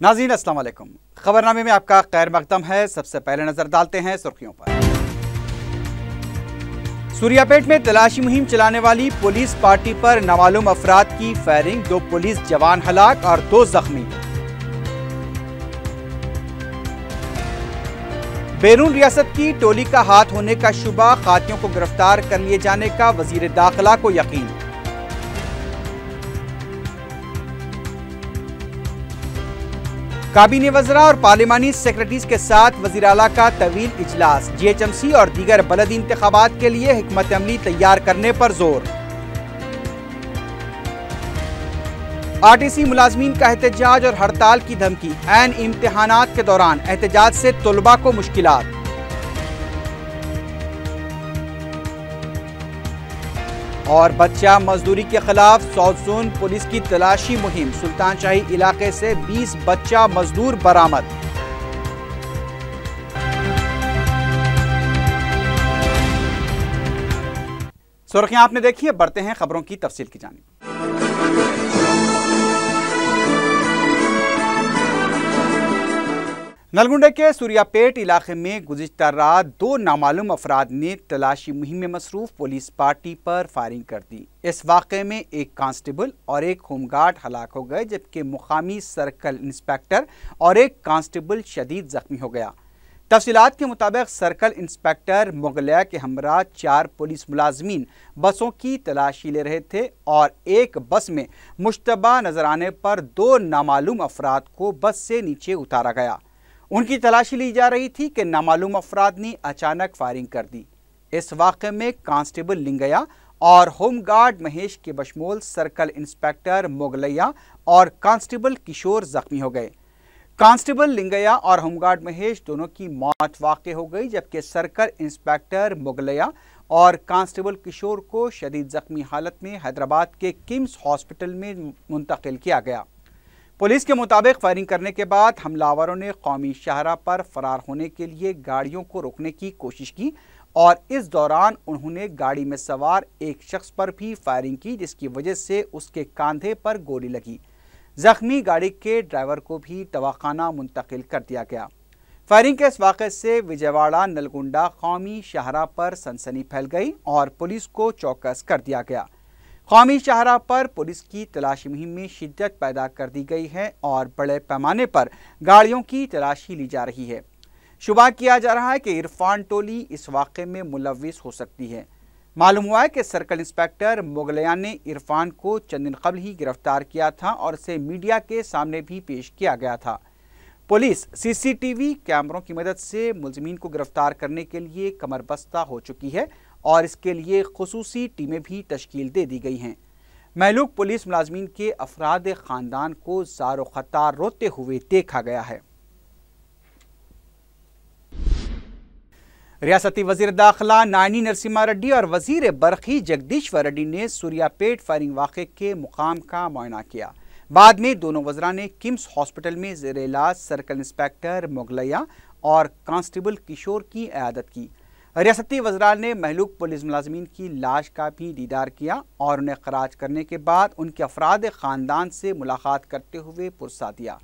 नाज़रीन अस्सलाम वालेकुम। खबरनामे में आपका खैर मकदम है। सबसे पहले नजर डालते हैं सुर्खियों पर। सूर्यापेट में तलाशी मुहिम चलाने वाली पुलिस पार्टी पर नामालूम अफराद की फायरिंग, 2 पुलिस जवान हलाक और 2 जख्मी। बैरून रियासत की टोली का हाथ होने का शुबा, खातियों को गिरफ्तार कर लिए जाने का वजीर दाखिला को यकीन। काबीने वज़रा और पार्लिमानी सेक्रेटरीज के साथ वज़ीर आला का तवील इजलास, GHMC और दीगर बलदी इंतखाबात के लिए हिकमत अमली तैयार करने पर जोर। RTC मुलाजमीन का एहतजाज और हड़ताल की धमकी, ऐन इम्तिहानात के दौरान एहतजाज से तुलबा को मुश्किलात। और बच्चा मजदूरी के खिलाफ साउथ जोन पुलिस की तलाशी मुहिम, सुल्तान शाही इलाके से 20 बच्चा मजदूर बरामद। सुर्खियां आपने देखी है, बढ़ते हैं खबरों की तफसील की जानिब। नलगुंडे के सूर्यापेट इलाके में गुज़िश्ता रात 2 नामालूम अफराद ने तलाशी मुहिम में मसरूफ पुलिस पार्टी पर फायरिंग कर दी। इस वाक़े में एक कांस्टेबल और एक होमगार्ड हलाक हो गए, जबकि मुकामी सर्कल इंस्पेक्टर और एक कांस्टेबल शदीद जख्मी हो गया। तफसीलात के मुताबिक सर्कल इंस्पेक्टर मुगलिया के हमरा 4 पुलिस मुलाजमीन बसों की तलाशी ले रहे थे और एक बस में मुश्तबा नजर आने पर 2 नामालूम अफराद को बस से नीचे उतारा गया। उनकी तलाशी ली जा रही थी कि नामालूम अफराद ने अचानक फायरिंग कर दी। इस वाक़े में कांस्टेबल लिंगया और होमगार्ड महेश के बशमूल सर्कल इंस्पेक्टर मुगलिया और कांस्टेबल किशोर जख्मी हो गए। कांस्टेबल लिंगया और होमगार्ड महेश दोनों की मौत वाक़ हो गई, जबकि सर्कल इंस्पेक्टर मुगलिया और कांस्टेबल किशोर को शदीद जख्मी हालत में हैदराबाद के किम्स हॉस्पिटल में मुंतकिल किया गया। पुलिस के मुताबिक फायरिंग करने के बाद हमलावरों ने कौमी शाहरा पर फरार होने के लिए गाड़ियों को रोकने की कोशिश की और इस दौरान उन्होंने गाड़ी में सवार एक शख्स पर भी फायरिंग की, जिसकी वजह से उसके कंधे पर गोली लगी। जख्मी गाड़ी के ड्राइवर को भी दवाखाना मुंतकिल कर दिया गया। फायरिंग के इस वाक़े से विजयवाड़ा नलगुंडा कौमी शाहरा पर सनसनी फैल गई और पुलिस को चौकस कर दिया गया। कौमी शाहरा पर पुलिस की तलाशी मुहिम में शिद्दत पैदा कर दी गई है और बड़े पैमाने पर गाड़ियों की तलाशी ली जा रही है। शुबा किया जा रहा है कि इरफान टोली इस वाक़े में मुलव्विस हो सकती है। मालूम हुआ है कि सर्कल इंस्पेक्टर मुगलिया ने इरफान को चंद दिन कबल ही गिरफ्तार किया था और इसे मीडिया के सामने भी पेश किया गया था। पुलिस CCTV कैमरों की मदद से मुलजिमीन को गिरफ्तार करने के लिए कमरबस्ता हो चुकी है और इसके लिए खुसूसी टीमें भी तश्कील दे दी गई हैं। महलूक पुलिस मुलाजमीन के अफराद खानदान को ज़ारो खतार रोते हुए देखा गया है। रियासती वजीर दाखिला नायनी नरसिम्हा रेड्डी और वजीर बरखी जगदीश्वर रेड्डी ने सूर्यापेट फायरिंग वाक़े के मुकाम का मुआयना किया। बाद में दोनों वज़रा ने किम्स हॉस्पिटल में ज़ेर इलाज सर्कल इंस्पेक्टर मुगलिया और कांस्टेबल किशोर की इयादत की। रियासती वज़रा ने महलूक पुलिस मुलाजमीन की लाश का भी दीदार किया और उन्हें खराज करने के बाद उनके अफराद ख़ानदान से मुलाकात करते हुए पुरसा दिया।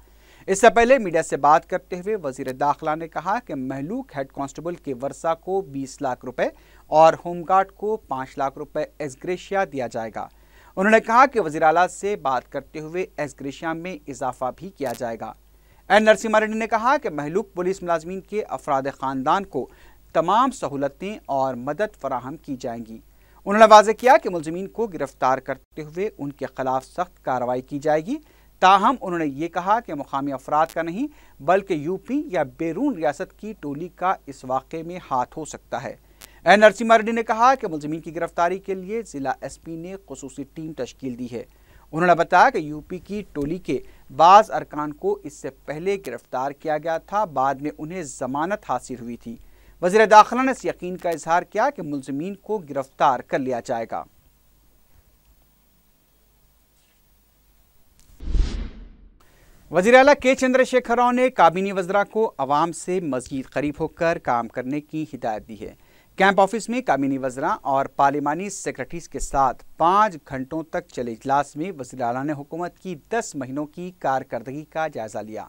इससे पहले मीडिया से बात करते हुए वज़ीर दाखिला ने कहा कि महलूक हेड कांस्टेबल के वर्सा को 20 लाख रुपए और होमगार्ड को 5 लाख रुपए एग्रेशिया दिया जाएगा। उन्होंने कहा कि वज़ीर आला से बात करते हुए एग्रेशिया में इजाफा भी किया जाएगा। एन नरसिम्हा रेड्डी ने कहा कि महलूक पुलिस मुलाजमीन के अफराद ख़ानदान को तमाम सहूलतें और मदद फराहम की जाएंगी। उन्होंने वाज़ेह किया कि मुलजिमीन को गिरफ्तार करते हुए उनके खिलाफ सख्त कार्रवाई की जाएगी। ताहम उन्होंने ये कहा कि मुकामी अफराद का नहीं बल्कि यूपी या बैरून रियासत की टोली का इस वाक़े में हाथ हो सकता है। एन नरसिम्हा रेड्डी ने कहा कि मुलजिमीन की गिरफ्तारी के लिए ज़िला SP ने खुसूसी टीम तश्कील दी है। उन्होंने बताया कि यूपी की टोली के बाज़ अरकान को इससे पहले गिरफ्तार किया गया था, बाद में उन्हें जमानत हासिल हुई थी। वज़ीर दाखिला ने इस यकीन का इजहार किया कि मुलजिमीन को गिरफ्तार कर लिया जाएगा। वज़ीर आला के चंद्रशेखर राव ने काबीनी वज़रा को अवाम से मज़ीद करीब होकर काम करने की हिदायत दी है। कैंप ऑफिस में काबीनी वज़रा और पार्लिमानी सेक्रेटरीज के साथ 5 घंटों तक चले इजलास में वज़ीर आला ने हुकूमत की 10 महीनों की कारकर्दगी का जायज़ा लिया।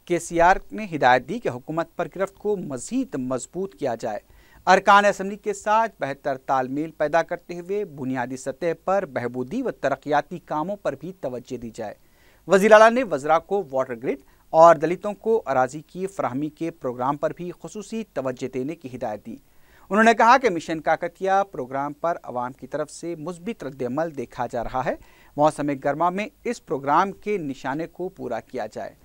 केसीआर ने हिदायत दी कि हुकूमत पर गिरफ्त को मजीद मजबूत किया जाए। अरकान असम्बली के साथ बेहतर तालमेल पैदा करते हुए बुनियादी सतह पर बहबूदी व तरक्याती कामों पर भी तवज्जो दी जाए। वज़ीर आला ने वज़रा को वाटर ग्रिड और दलितों को अराजी की फराहमी के प्रोग्राम पर भी खुसूसी तवज्जो देने की हिदायत दी। उन्होंने कहा कि मिशन काकतिया प्रोग्राम पर अवाम की तरफ से मुस्बित रद्द-ए-अमल देखा जा रहा है। मौसम गर्मा में इस प्रोग्राम के निशाने को पूरा किया जाए।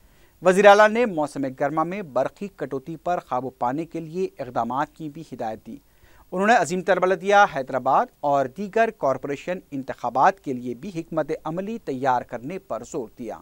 वज़ीर आला ने मौसम गर्मा में बरक़ी कटौती पर काबू पाने के लिए इक़दामात की भी हिदायत दी। उन्होंने अजीम तर बलदिया हैदराबाद और दीगर कॉरपोरेशन इंतखाबात के लिए भी हिकमत अमली तैयार करने पर जोर दिया।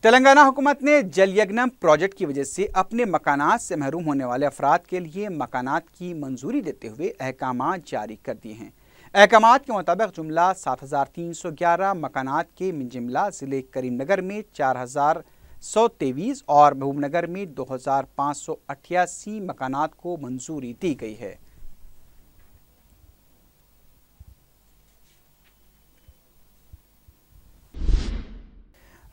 तेलंगाना हुकूमत ने जल यज्ञम प्रोजेक्ट की वजह से अपने मकानात से महरूम होने वाले अफराद के लिए मकानात की मंजूरी देते हुए अहकामात जारी कर दिए हैं। अहकामात के मुताबिक जुमला 7,311 मकानात के मिनजिमला ज़िले करीमनगर में 4,123 और महबूबनगर में 2,588 मकानात को मंजूरी दी गई है।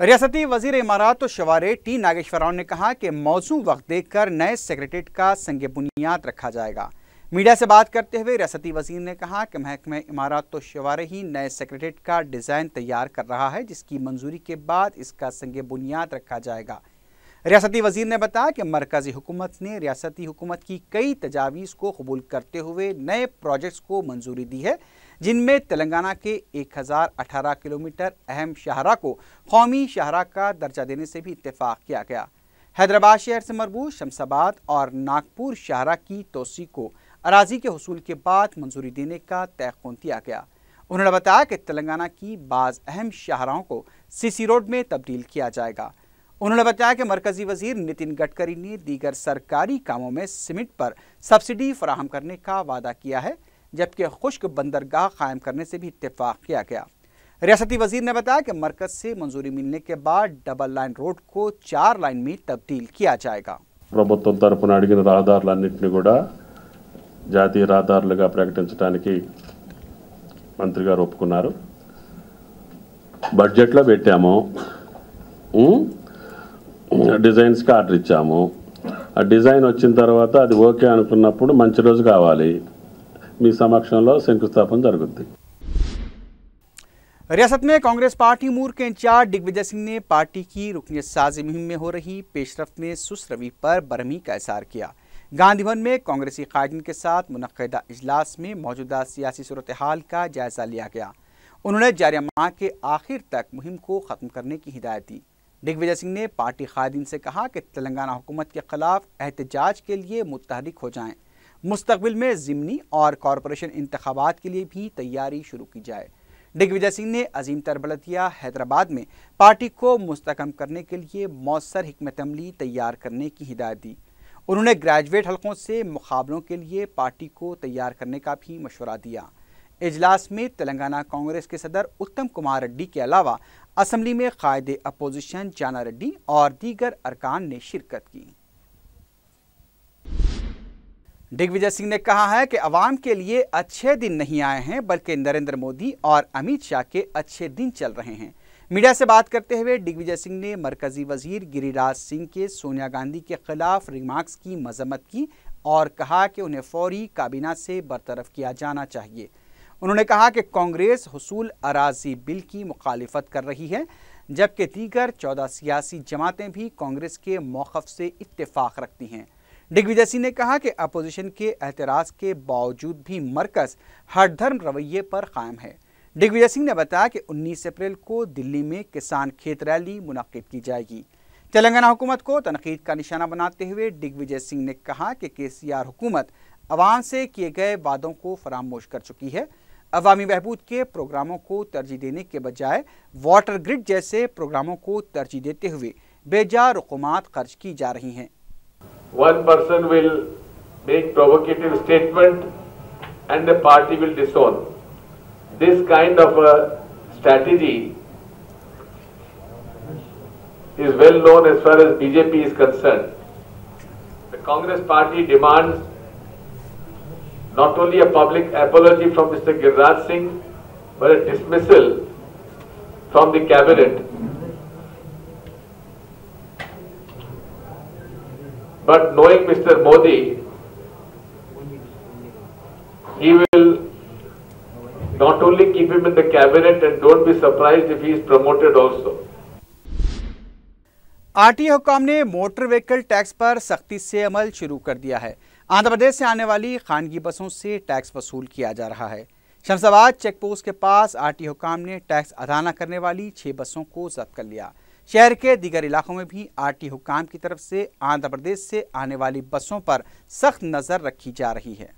रियासती वज़ीर इमारात और शवारे टी नागेश्वरराव ने कहा कि मौजू वक्त देखकर नए सेक्रेटेरिएट का संग बुनियाद रखा जाएगा। मीडिया से बात करते हुए रियासती वज़ीर ने कहा कि महकमा इमारात तो शवारे ही नए सेक्रेटेरिएट का डिज़ाइन तैयार कर रहा है, जिसकी मंजूरी के बाद इसका संग बुनियाद रखा जाएगा। रियासती वज़ीर ने बताया कि मरकज़ी हुकूमत ने रियासती हुकूमत की कई तजावीज़ को कबूल करते हुए नए प्रोजेक्ट्स को मंजूरी दी है, जिनमें तेलंगाना के 1018 किलोमीटर अहम शाहरा को कौमी शाहरा का दर्जा देने से भी इत्तेफाक किया गया। हैदराबाद शहर से मरबूत शमशाबाद और नागपुर शाहरा की तोसी को अराजी के हुसूल के बाद मंजूरी देने का तयक़ुन किया गया। उन्होंने बताया कि तेलंगाना की बाज़ अहम शाहराओं को सीसी रोड में तब्दील किया जाएगा। उन्होंने बताया कि मरकज़ी वज़ीर नितिन गडकरी ने दीगर सरकारी कामों में सीमेंट पर सब्सिडी फराहम करने का वादा किया है, जबकि खुश्क बंदरगाह कायम करने से भी इत्तेफाक किया गया। रियासती वज़ीर ने बताया कि मरकज़ से मंजूरी मिलने के बाद डबल लाइन रोड को 4 लाइन में तब्दील किया जाएगा। ప్రభుత్వం తరపున అడిగిన రహదారులన్నింటినీ కూడా జాతీయ రహదారులుగా ప్రకటించడానికి మంత్రి గారు ఒప్పుకున్నారు. బడ్జెట్లో పెట్టాము, డిజైన్స్కి ఆర్డర్ ఇచ్చాము. ఆ డిజైన్ వచ్చిన తర్వాత అది ఓకే అనుకున్నప్పుడు మంచి రోజు కావాలి, మీ సమక్షంలో శంకుస్థాపన జరుగుద్ది। रियासत में कांग्रेस पार्टी मूर के इंचार्ज दिग्विजय सिंह ने पार्टी की रुकनियत साजी मुहिम में हो रही पेशरफ्त में सुस्त रवि पर बरहमी का इज़हार किया। गांधी भवन में कांग्रेसी कायदीन के साथ मुनक्किदा इजलास में मौजूदा सियासी सूरत हाल का जायजा लिया गया। उन्होंने जारी माह के आखिर तक मुहिम को ख़त्म करने की हिदायत दी। दिग्विजय सिंह ने पार्टी कायदीन से कहा कि तेलंगाना हुकूमत के खिलाफ एहतजाज के लिए मुतहरिक हो जाएं। मुस्तकबिल में ज़िमनी और कॉरपोरेशन इंतखाबात के लिए भी तैयारी शुरू की जाए। दिग्विजय सिंह ने अजीम तर बलदिया हैदराबाद में पार्टी को मुस्तकम करने के लिए मौसर हिकमत अमली तैयार करने की हिदायत दी। उन्होंने ग्रेजुएट हलकों से मुकाबलों के लिए पार्टी को तैयार करने का भी मशवरा दिया। इजलास में तेलंगाना कांग्रेस के सदर उत्तम कुमार रेड्डी के अलावा असम्बली में कायदे अपोजिशन जाना रेड्डी और दीगर अरकान ने शिरकत की। दिग्विजय सिंह ने कहा है कि अवाम के लिए अच्छे दिन नहीं आए हैं, बल्कि नरेंद्र मोदी और अमित शाह के अच्छे दिन चल रहे हैं। मीडिया से बात करते हुए दिग्विजय सिंह ने मरकजी वजीर गिरिराज सिंह के सोनिया गांधी के खिलाफ रिमार्क्स की मजम्मत की और कहा कि उन्हें फौरी काबीना से बरतरफ किया जाना चाहिए। उन्होंने कहा कि कांग्रेस हुसूल अराजी बिल की मुखालिफत कर रही है, जबकि दीगर 14 सियासी जमातें भी कांग्रेस के मौक़िफ़ से इत्तेफाक रखती हैं। दिग्विजय सिंह ने कहा कि अपोजिशन के एतराज़ के बावजूद भी मरकज़ हर धर्म रवैये पर कायम है। दिग्विजय सिंह ने बताया कि 19 अप्रैल को दिल्ली में किसान खेत रैली मुनक्किद की जाएगी। तेलंगाना हुकूमत को तनकीद का निशाना बनाते हुए दिग्विजय सिंह ने कहा कि केसीआर हुकूमत अवाम से किए गए वादों को फरामोश कर चुकी है। अवामी बहबूद के प्रोग्रामों को तरजीह देने के बजाय वाटर ग्रिड जैसे प्रोग्रामों को तरजीह देते हुए बेजा रकूमात खर्च की जा रही हैं। One person will make provocative statement and the party will disown. This kind of a strategy is well known as far as BJP is concerned. The Congress party demands not only a public apology from Mr. Giriraj Singh, but a dismissal from the cabinet but knowing Mr. Modi, he will not only keep him in the cabinet, and don't be surprised if he is promoted also. RTA हुक्काम ने motor vehicle tax पर सख्ती से अमल शुरू कर दिया है। आंध्र प्रदेश से आने वाली खानगी बसों से टैक्स वसूल किया जा रहा है। शमशाबाद चेक पोस्ट के पास आरटीए हुक्काम ने टैक्स अदा न करने वाली 6 बसों को जब्त कर लिया। शहर के दीगर इलाकों में भी आरटीए हुक्काम की तरफ से आंध्र प्रदेश से आने वाली बसों पर सख्त नजर रखी जा रही है।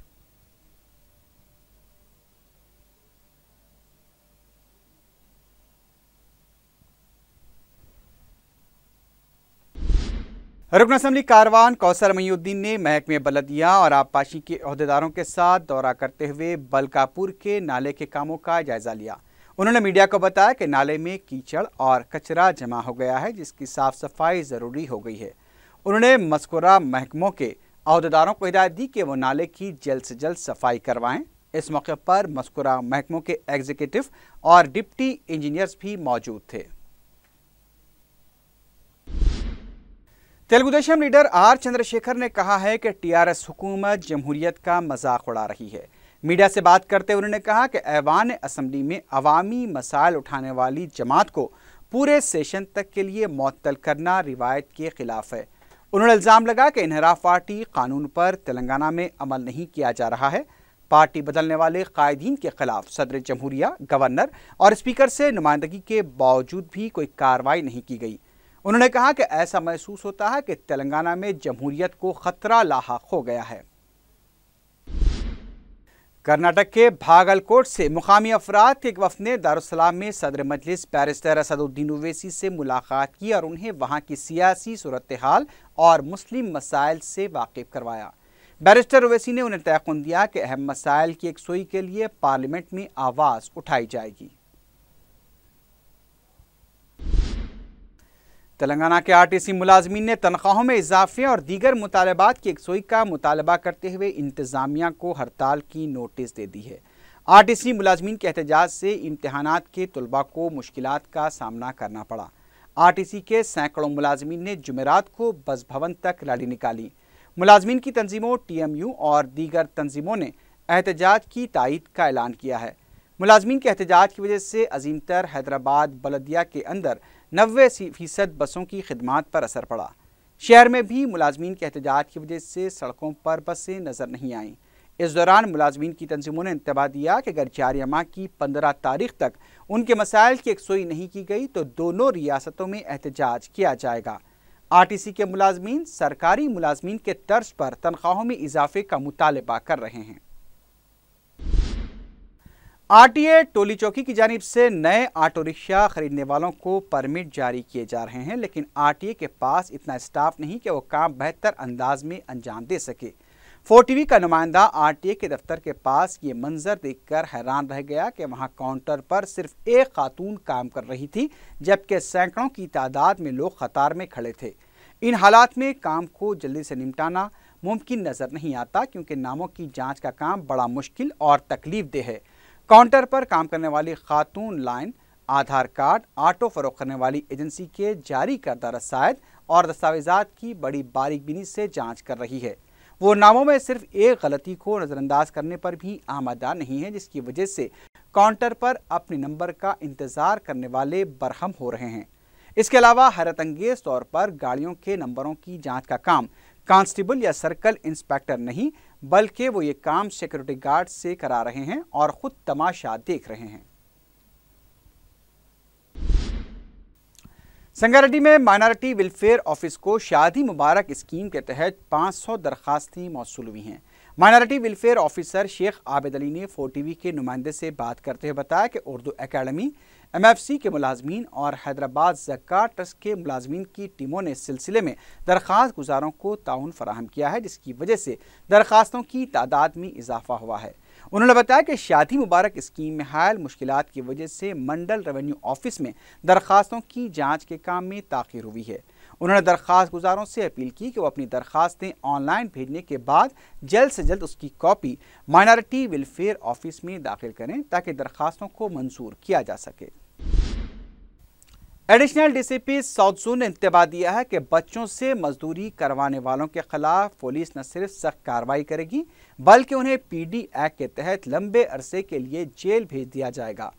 रुकन असम्बली कारवान कौसर मईउद्दीन ने महकमे बलदिया और आबपाशी के अहदेदारों के साथ दौरा करते हुए बलकापुर के नाले के कामों का जायजा लिया। उन्होंने मीडिया को बताया कि नाले में कीचड़ और कचरा जमा हो गया है, जिसकी साफ सफाई जरूरी हो गई है। उन्होंने मज़कूरा महकमों के अहदेदारों को हिदायत दी कि वो नाले की जल्द से जल्द सफाई करवाएं। इस मौके पर मज़कूरा महकमों के एग्जीक्यूटिव और डिप्टी इंजीनियर्स भी मौजूद थे। तेलुगु देशम लीडर आर चंद्रशेखर ने कहा है कि टीआरएस हुकूमत जमहूरियत का मजाक उड़ा रही है। मीडिया से बात करते हुए उन्होंने कहा कि ऐवान असम्बली में अवामी मसाइल उठाने वाली जमात को पूरे सेशन तक के लिए मुअत्तल करना रिवायत के खिलाफ है। उन्होंने इल्ज़ाम लगा कि इन्हिराफ पार्टी कानून पर तेलंगाना में अमल नहीं किया जा रहा है। पार्टी बदलने वाले कायदीन के खिलाफ सदर जमहूरिया, गवर्नर और स्पीकर से नुमाइंदगी के बावजूद भी कोई कार्रवाई नहीं की गई। उन्होंने कहा कि ऐसा महसूस होता है कि तेलंगाना में जमहूरियत को खतरा लाहक हो गया है। कर्नाटक के भागलकोट से मुकामी अफराद के एक वफ़द ने दारुस्सलाम में सदर मजलिस बैरिस्टर असदुद्दीन ओवैसी से मुलाकात की और उन्हें वहां की सियासी सूरत हाल और मुस्लिम मसाइल से वाकिफ करवाया। बैरिस्टर ओवैसी ने उन्हें तयक़ुन दिया कि अहम मसाइल की यकसुई के लिए पार्लियामेंट में आवाज़ उठाई जाएगी। तेलंगाना के आरटीसी मुलाजमीन ने तनख्वाहों में इजाफे और दीगर मुतालबात की यकसुई का मुतालबा करते हुए इंतजामिया को हड़ताल की नोटिस दे दी है। आरटीसी मुलाजमीन के एहतजाज से इम्तहानात के तलबा को मुश्किलात का सामना करना पड़ा। आरटीसी के सैकड़ों मुलाजमीन ने जुमेरात को बस भवन तक रैली निकाली। मुलाजमीन की तंजीमों, टीएमयू और दीगर तंजीमों ने एहतजाज की तायीद का ऐलान किया है। मुलाजमीन के एहतजाज की वजह से अजीमतर हैदराबाद बलदिया के अंदर 90% बसों की खिदमात पर असर पड़ा। शहर में भी मुलाजमीन के एहतजाज की वजह से सड़कों पर बसें नजर नहीं आईं। इस दौरान मुलाजमीन की तंजीमों ने इंतबाह दिया कि अगर जारिया माह की 15 तारीख तक उनके मसाइल की यकसुई नहीं की गई तो दोनों रियासतों में एहतजाज किया जाएगा। आरटीसी के मुलाजमीन सरकारी मुलाजमीन के तर्ज पर तनख्वाहों में इजाफे का मुतालबा कर रहे हैं। आरटीए टोली चौकी की जानिब से नए ऑटो रिक्शा खरीदने वालों को परमिट जारी किए जा रहे हैं, लेकिन आरटीए के पास इतना स्टाफ नहीं कि वो काम बेहतर अंदाज में अंजाम दे सके। 4TV का नुमाइंदा आरटीए के दफ्तर के पास ये मंजर देखकर हैरान रह गया कि वहां काउंटर पर सिर्फ एक खातून काम कर रही थी, जबकि सैकड़ों की तादाद में लोग कतार में खड़े थे। इन हालात में काम को जल्दी से निपटाना मुमकिन नजर नहीं आता, क्योंकि नामों की जाँच का काम बड़ा मुश्किल और तकलीफ देह है। काउंटर पर काम करने वाली खातून लाइन, आधार कार्ड, ऑटो फरोख्त करने वाली एजेंसी के जारी करदा रसायद और दस्तावेजात की बड़ी बारीकबीनी से जांच कर रही है। वो नामों में सिर्फ एक गलती को नज़रअंदाज करने पर भी आमादा नहीं है, जिसकी वजह से काउंटर पर अपने नंबर का इंतज़ार करने वाले बरहम हो रहे हैं। इसके अलावा हैरत अंगेज तौर पर गाड़ियों के नंबरों की जाँच का काम कांस्टेबल या सर्कल इंस्पेक्टर नहीं, बल्कि वो ये काम सिक्योरिटी गार्ड से करा रहे हैं और खुद तमाशा देख रहे हैं। संगारेड्डी में माइनॉरिटी वेलफेयर ऑफिस को शादी मुबारक स्कीम के तहत 500 दरखास्तें मौसूल हुई हैं। Minority welfare officer Sheikh Abid Ali ने 4TV के नुमाइंदे से बात करते हुए बताया कि उर्दू एकेडमी, MFC के मुलाजमीन और हैदराबाद ज़कात ट्रस्ट के मुलाजमीन की टीमों ने इस सिलसिले में दरख्वास्त गुजारों को ताउन फराहम किया है, जिसकी वजह से दरख्वास्तों की तादाद में इजाफा हुआ है। उन्होंने बताया कि शादी मुबारक स्कीम में हायल मुश्किलात की वजह से मंडल रेवेन्यू ऑफिस में दरख्वास्तों की जांच के काम में ताख़ीर हुई है। उन्होंने दरख्वास्त गुजारों से अपील की कि वो अपनी दरख्वास्तें ऑनलाइन भेजने के बाद जल्द से जल्द उसकी कॉपी माइनॉरिटी वेलफेयर ऑफिस में दाखिल करें, ताकि दरख्वास्तों को मंजूर किया जा सके। एडिशनल डीसीपी साउथ जोन ने इंतबाह दिया है कि बच्चों से मजदूरी करवाने वालों के खिलाफ पुलिस न सिर्फ सख्त कार्रवाई करेगी बल्कि उन्हें पीडी एक्ट के तहत लंबे अरसे के लिए जेल भेज दिया जाएगा।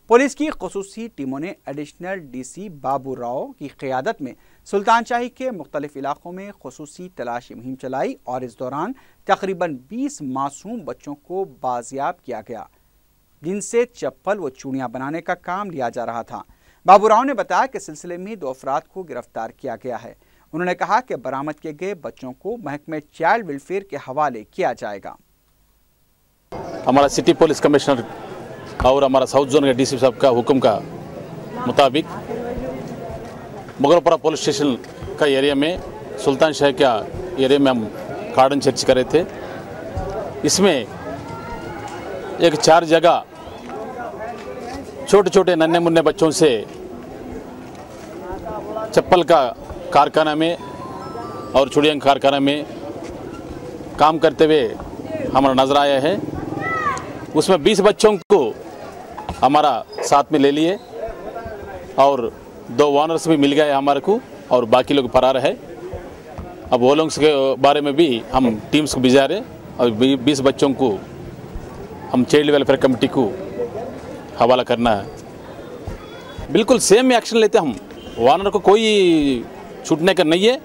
पुलिस की खुसूसी टीमों ने एडिशनल डीसी बाबू राव की क़ियादत में सुल्तान शाही के मुख्तलिफ इलाकों में खुसूसी तलाशी मुहिम चलाई और इस दौरान तकरीबन 20 मासूम बच्चों को बाजियाब किया गया, जिनसे चप्पल व चूड़ियाँ बनाने का काम लिया जा रहा था। बाबू राव ने बताया कि सिलसिले में 2 अफराद को गिरफ्तार किया गया है। उन्होंने कहा कि बरामद किए गए बच्चों को महकमे चाइल्ड वेलफेयर के हवाले किया जाएगा। हमारा सिटी पुलिस कमिश्नर और हमारा साउथ जोन के डीसी साहब का हुक्म का मुताबिक मुगलपुरा पुलिस स्टेशन का एरिया में सुल्तान शाह का एरिया में हम कार्डन सर्च कर रहे थे। इसमें एक 4 जगह छोटे छोटे नन्हे मुन्ने बच्चों से चप्पल का कारखाना में और चूड़ियाँ कारखाना में काम करते हुए हमारा नजर आया है। उसमें 20 बच्चों को हमारा साथ में ले लिए और 2 ऑनर्स भी मिल गए हमारे को और बाकी लोग फरार है। अब वो लोग के बारे में भी हम टीम्स को भिजा रहे और 20 बच्चों को हम चाइल्ड वेलफेयर कमेटी को हवाला करना है। बिल्कुल सेम एक्शन लेते हम। वानर को कोई छूटने का नहीं है,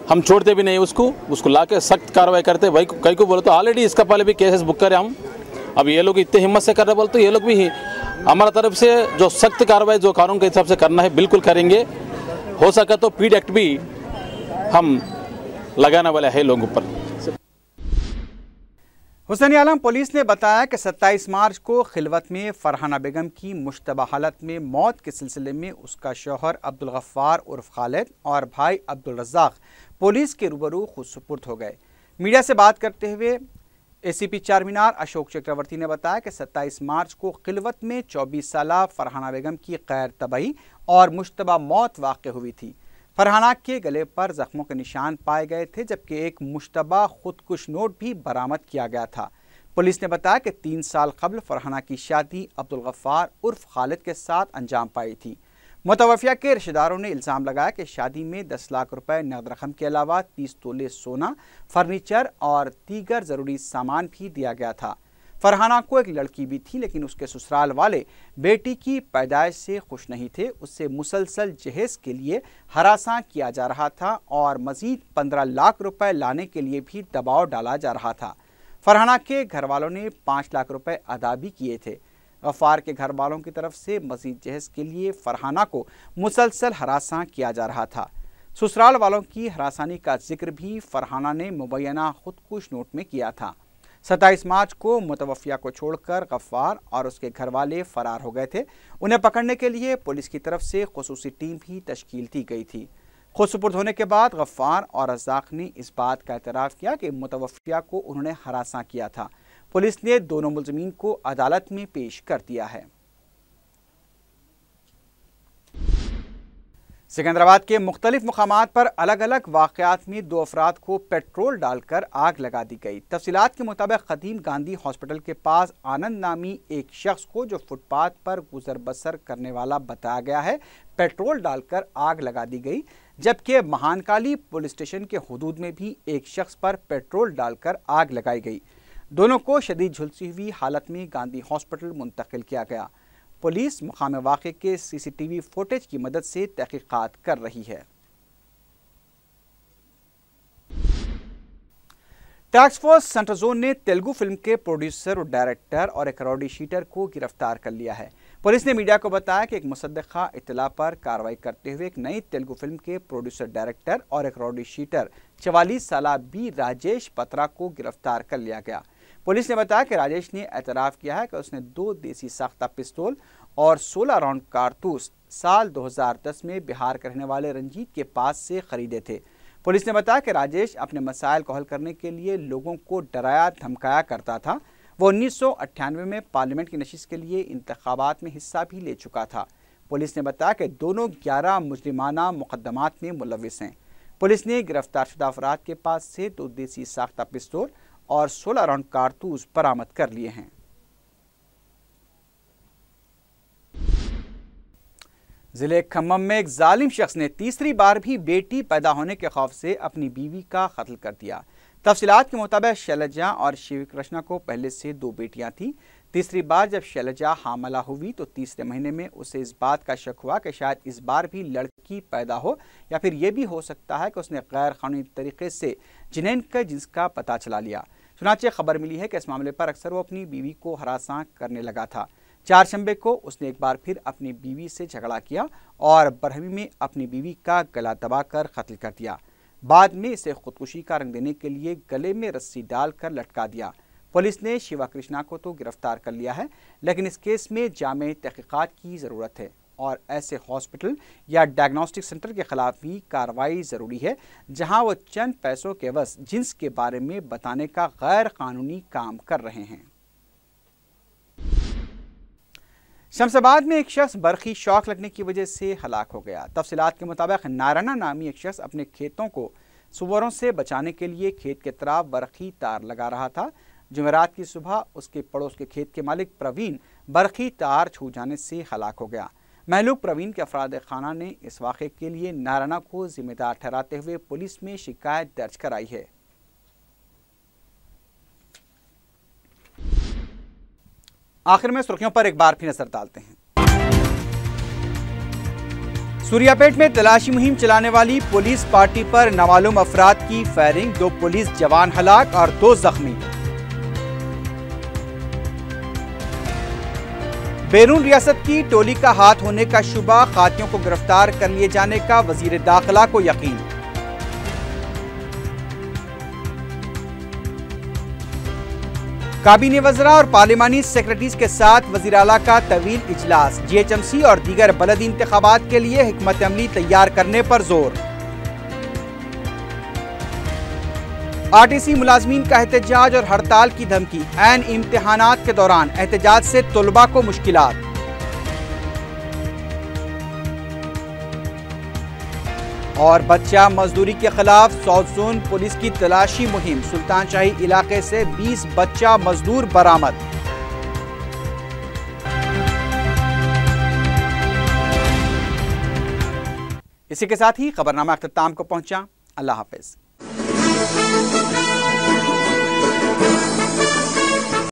हम छोड़ते भी नहीं उसको लाके सख्त कार्रवाई करते। वही कई को बोले तो ऑलरेडी इसका पहले भी केसेस बुक करे हम। अब ये लोग इतने हिम्मत से कर रहे बोले तो ये लोग भी हमारा तरफ से जो सख्त कार्रवाई जो कानून के हिसाब से करना है बिल्कुल करेंगे। हो सका तो पीड एक्ट भी हम लगाने वाले हैं लोगों पर। हुसैन आलम पुलिस ने बताया कि 27 मार्च को खिलवत में फरहाना बेगम की मुश्तबा हालत में मौत के सिलसिले में उसका शौहर अब्दुल गफ्फार उर्फ खालिद और भाई अब्दुल रज़ाक पुलिस के रूबरू खुद सुपुर्द हो गए। मीडिया से बात करते हुए एसीपी चारमीनार अशोक चक्रवर्ती ने बताया कि 27 मार्च को खिलवत में 24 साला फरहाना बेगम की गैर तबही और मुश्तबा मौत वाक़ हुई थी। फरहाना के गले पर जख्मों के निशान पाए गए थे, जबकि एक मुश्तबा खुदकुश नोट भी बरामद किया गया था। पुलिस ने बताया कि 3 साल कबल फरहाना की शादी अब्दुल गफ्फार उर्फ खालिद के साथ अंजाम पाई थी। मुतवफ़िया के रिश्तेदारों ने इल्ज़ाम लगाया कि शादी में 10 लाख रुपए नकद रकम के अलावा 30 तोले सोना, फर्नीचर और दीगर ज़रूरी सामान भी दिया गया था। फरहाना को एक लड़की भी थी, लेकिन उसके ससुराल वाले बेटी की पैदाइश से खुश नहीं थे। उससे मुसलसल जहेज़ के लिए हरासा किया जा रहा था और मज़ीद 15 लाख रुपए लाने के लिए भी दबाव डाला जा रहा था। फरहाना के घर वालों ने 5 लाख रुपए अदा भी किए थे। गफ्फार के घर वालों की तरफ से मज़ीद जहेज़ के लिए फरहाना को मुसलसल हरासा किया जा रहा था। ससुराल वालों की हरासानी का जिक्र भी फरहाना ने मुबैना खुदकुश नोट में किया था। 27 मार्च को मुतवफ़िया को छोड़कर गफ्फार और उसके घर वाले फरार हो गए थे। उन्हें पकड़ने के लिए पुलिस की तरफ से खुसूसी टीम भी तश्कील दी गई थी। खुद सुपुर्द होने के बाद गफ्फार और रज़ाक ने इस बात का एतराफ़ किया कि मुतवफ़िया को उन्होंने हरासा किया था। पुलिस ने दोनों मुलज़मीन को अदालत में पेश कर दिया है। सिकंदराबाद के मुख्तलिफ मुकामात पर अलग अलग वाक़यात में 2 अफराद को पेट्रोल डालकर आग लगा दी गई। तफसीलात के मुताबिक कदीम गांधी हॉस्पिटल के पास आनंद नामी एक शख्स को, जो फुटपाथ पर गुजर बसर करने वाला बताया गया है, पेट्रोल डालकर आग लगा दी गई। जबकि महानकाली पुलिस स्टेशन के हुदूद में भी एक शख्स पर पेट्रोल डालकर आग लगाई गई। दोनों को शदीद झुलसी हुई हालत में गांधी हॉस्पिटल मुंतकिल किया गया। पुलिस मुकाम वाक़े के सीसीटीवी फुटेज की मदद से तहकीकात कर रही है। टास्क फोर्स सेंट्रल जोन ने तेलुगु फिल्म के प्रोड्यूसर और डायरेक्टर और एक रॉडी शीटर को गिरफ्तार कर लिया है। पुलिस ने मीडिया को बताया कि एक मुसद्दक़ा इत्तला पर कार्रवाई करते हुए एक नई तेलुगु फिल्म के प्रोड्यूसर, डायरेक्टर और एक रॉडी शीटर 44 साला बी राजेश पत्रा को गिरफ्तार कर लिया गया। पुलिस ने बताया कि राजेश ने एतराफ़ किया है कि उसने 2 देसी साख्ता पिस्तौल और 16 राउंड कारतूस साल 2010 में बिहार के रहने वाले रंजीत के पास से खरीदे थे। पुलिस ने बताया कि राजेश अपने मसाइल को हल करने के लिए लोगों को डराया धमकाया करता था। वो 1998 में पार्लियामेंट की नशिस्त के लिए इंतखाबात में हिस्सा भी ले चुका था। पुलिस ने बताया कि दोनों 11 मुजरिमाना मुकदमात में मुलविस हैं। पुलिस ने गिरफ्तारशुदा अफराद के पास से 2 देसी साख्ता पिस्तौल और 16 राउंड कारतूस बरामद कर लिए हैं। जिले खम्मम में एक जालिम शख्स ने तीसरी बार भी बेटी पैदा होने के खौफ से अपनी बीवी का कत्ल कर दिया। तफसीलात के मुताबिक शैलजा और शिव कृष्णा को पहले से 2 बेटियां थीं। तीसरी बार जब शैलजा हामला हुई तो तीसरे महीने में उसे इस बात का शक हुआ कि शायद इस बार भी लड़की पैदा हो, या फिर यह भी हो सकता है कि उसने गैर कानूनी तरीके से जिनेन का जिसका पता चला लिया। चुनांचे खबर मिली है कि इस मामले पर अक्सर वो अपनी बीवी को हरासा करने लगा था। 4 शंबे को उसने एक बार फिर अपनी बीवी से झगड़ा किया और बरहमी में अपनी बीवी का गला दबाकर कत्ल कर दिया। बाद में इसे खुदकुशी का रंग देने के लिए गले में रस्सी डालकर लटका दिया। पुलिस ने शिवा कृष्णा को तो गिरफ्तार कर लिया है, लेकिन इस केस में जामे तहकीकात की ज़रूरत है और ऐसे हॉस्पिटल या डायग्नोस्टिक सेंटर के खिलाफ भी कार्रवाई ज़रूरी है जहां वो चंद पैसों के एवज जिन्स के बारे में बताने का गैर कानूनी काम कर रहे हैं। शमशाबाद में एक शख्स बरखी शॉक लगने की वजह से हलाक हो गया। तफसीलात के मुताबिक नारायणा नामी एक शख्स अपने खेतों को सुअरों से बचाने के लिए खेत के तरफ बरखी तार लगा रहा था। जुमेरात की सुबह उसके पड़ोस के खेत के मालिक प्रवीण बरखी तार छू जाने से हलाक हो गया। महलूक प्रवीण के अफराद खाना ने इस वाक़े के लिए नारायणा को जिम्मेदार ठहराते हुए पुलिस में शिकायत दर्ज कराई है। आखिर में सुर्खियों पर एक बार फिर नजर डालते हैं। सूर्यापेट में तलाशी मुहिम चलाने वाली पुलिस पार्टी पर नामालूम अफराद की फायरिंग, 2 पुलिस जवान हलाक और 2 जख्मी। बैरून रियासत की टोली का हाथ होने का शुबा, खातियों को गिरफ्तार कर लिए जाने का वजीर दाखिला को यकीन। काबीना वज़रा और पार्लिमानी सेक्रेटरीज के साथ वज़ीर आला का तवील इजलास, GHMC और दीगर बलदी इंतखाबात के लिए हिकमत अमली तैयार करने पर जोर। RTC मुलाजमीन का एहतजाज और हड़ताल की धमकी, ऐन इम्तिहानात के दौरान एहतजाज से तुलबा को मुश्किलात। और बच्चा मजदूरी के खिलाफ साउथ जोन पुलिस की तलाशी मुहिम, सुल्तान शाही इलाके से 20 बच्चा मजदूर बरामद। इसी के साथ ही खबरनामा अख्ताम को पहुंचा। अल्लाह हाफिज।